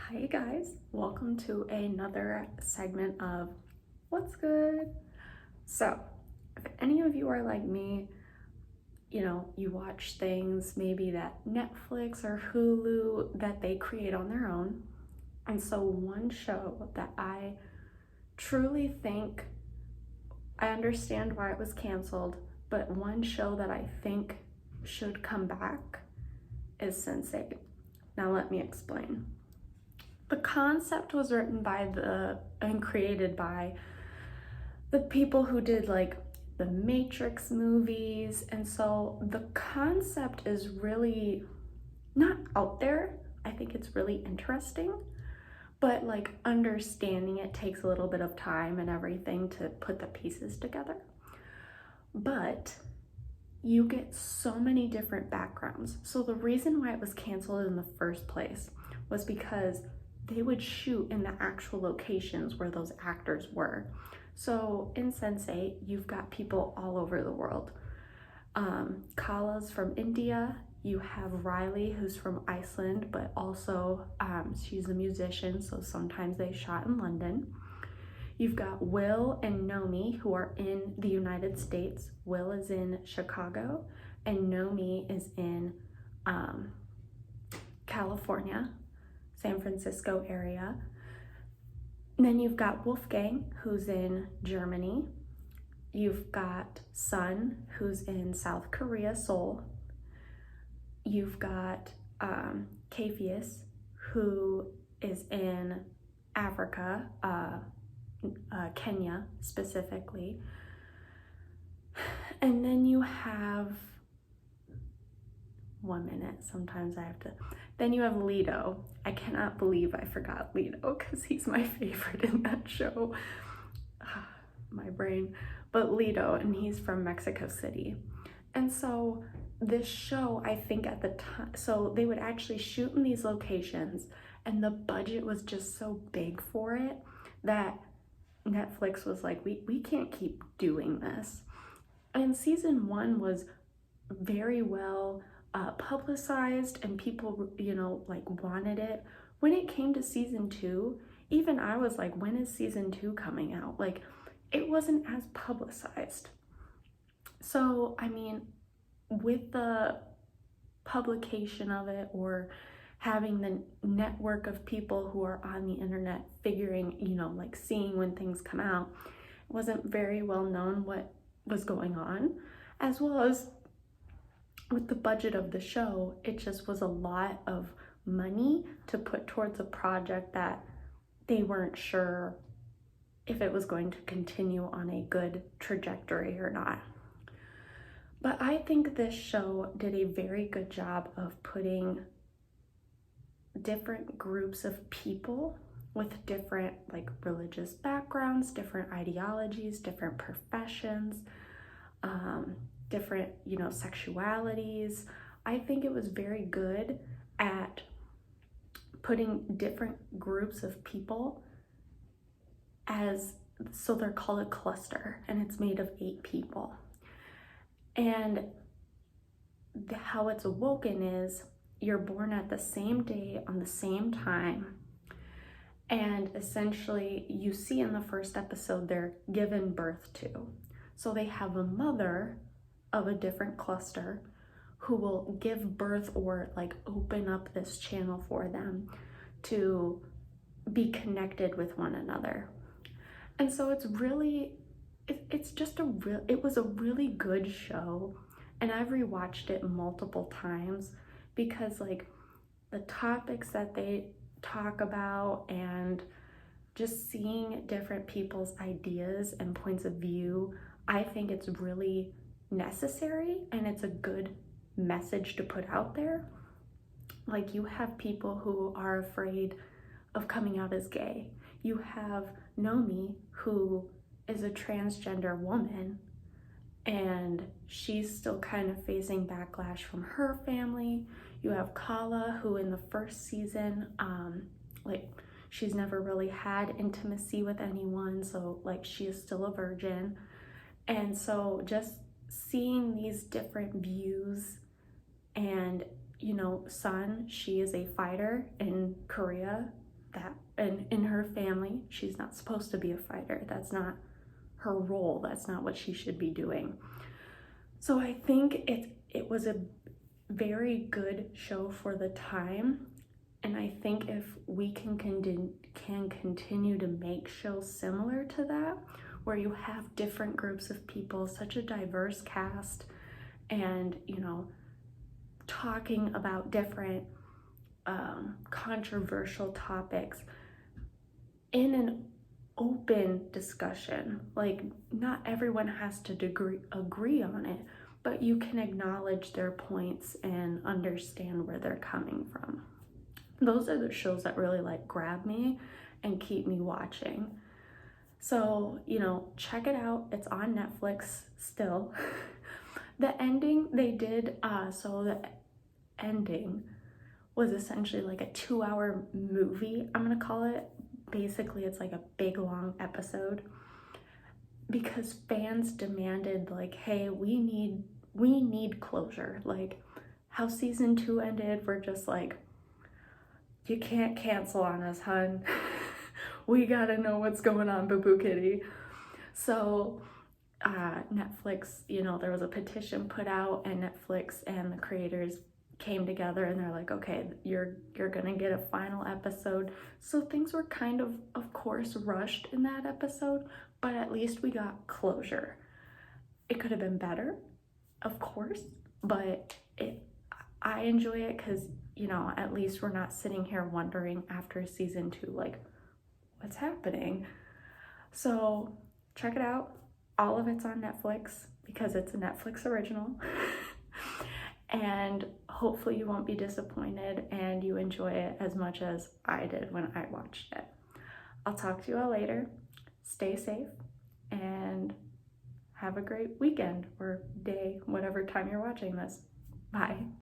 Hi guys, welcome to another segment of What's Good? So, if any of you are like me, you watch things maybe that Netflix or Hulu that they create on their own. And so one show that I truly think I understand why it was canceled, but one show that I think should come back is Sense8. Now let me explain. The concept was written by and created by the people who did like the Matrix movies, and so the concept is really not out there. I think it's really interesting, but like understanding it takes a little bit of time and everything to put the pieces together. But you get so many different backgrounds. So the reason why it was canceled in the first place was because they would shoot in the actual locations where those actors were. So in Sense8, you've got people all over the world. Kala's from India. You have Riley, who's from Iceland, but also she's a musician, so sometimes they shot in London. You've got Will and Nomi, who are in the United States. Will is in Chicago, and Nomi is in California, San Francisco area. And then you've got Wolfgang, who's in Germany. You've got Sun, who's in South Korea, Seoul. You've got Capheus, who is in Africa, Kenya specifically. And then you have, 1 minute, sometimes I have to, then you have Lido. I cannot believe I forgot Lido because he's my favorite in that show. My brain. But Lido, and he's from Mexico City. And so this show, I think at the time, so they would actually shoot in these locations, and the budget was just so big for it that Netflix was like, we can't keep doing this. And season 1 was very well publicized, and people, wanted it. When it came to season 2, even I was like, when is season 2 coming out? Like, it wasn't as publicized. So, I mean, with the publication of it, or having the network of people who are on the internet figuring, like seeing when things come out, it wasn't very well known what was going on, as well as with the budget of the show, it just was a lot of money to put towards a project that they weren't sure if it was going to continue on a good trajectory or not. But I think this show did a very good job of putting different groups of people with different religious backgrounds, different ideologies, different professions, different sexualities. I think it was very good at putting different groups of people so they're called a cluster, and it's made of 8 people. And how it's awoken is you're born at the same day on the same time, and essentially you see in the first episode they're given birth to. So they have a mother of a different cluster who will give birth or open up this channel for them to be connected with one another. And so it was a really good show, and I've rewatched it multiple times because the topics that they talk about, and just seeing different people's ideas and points of view, I think it's really necessary, and it's a good message to put out there. Like, you have people who are afraid of coming out as gay. You have Nomi, who is a transgender woman, and she's still kind of facing backlash from her family. You have Kala, who in the first season, she's never really had intimacy with anyone, so she is still a virgin. And so just seeing these different views, and Sun, she is a fighter in Korea, that, and in her family, she's not supposed to be a fighter. That's not her role. That's not what she should be doing. So I think it was a very good show for the time. And I think if we can continue to make shows similar to that, where you have different groups of people, such a diverse cast, and, you know, talking about different controversial topics in an open discussion. Like, not everyone has to agree on it, but you can acknowledge their points and understand where they're coming from. Those are the shows that really like grab me and keep me watching. So, you know, check it out. It's on Netflix still. The ending they did, so the ending was essentially like a 2-hour movie, I'm gonna call it. Basically, it's like a big long episode because fans demanded, like, hey, we need closure. Like, how season 2 ended, we're just like, you can't cancel on us, hun. We gotta know what's going on, Boo Boo Kitty. So Netflix, you know, there was a petition put out, and Netflix and the creators came together and they're like, okay, you're gonna get a final episode. So things were kind of course, rushed in that episode, but at least we got closure. It could have been better, of course, but I enjoy it because, you know, at least we're not sitting here wondering after season 2, like, what's happening? So check it out. All of it's on Netflix because it's a Netflix original. And hopefully you won't be disappointed and you enjoy it as much as I did when I watched it. I'll talk to you all later. Stay safe and have a great weekend or day, whatever time you're watching this. Bye.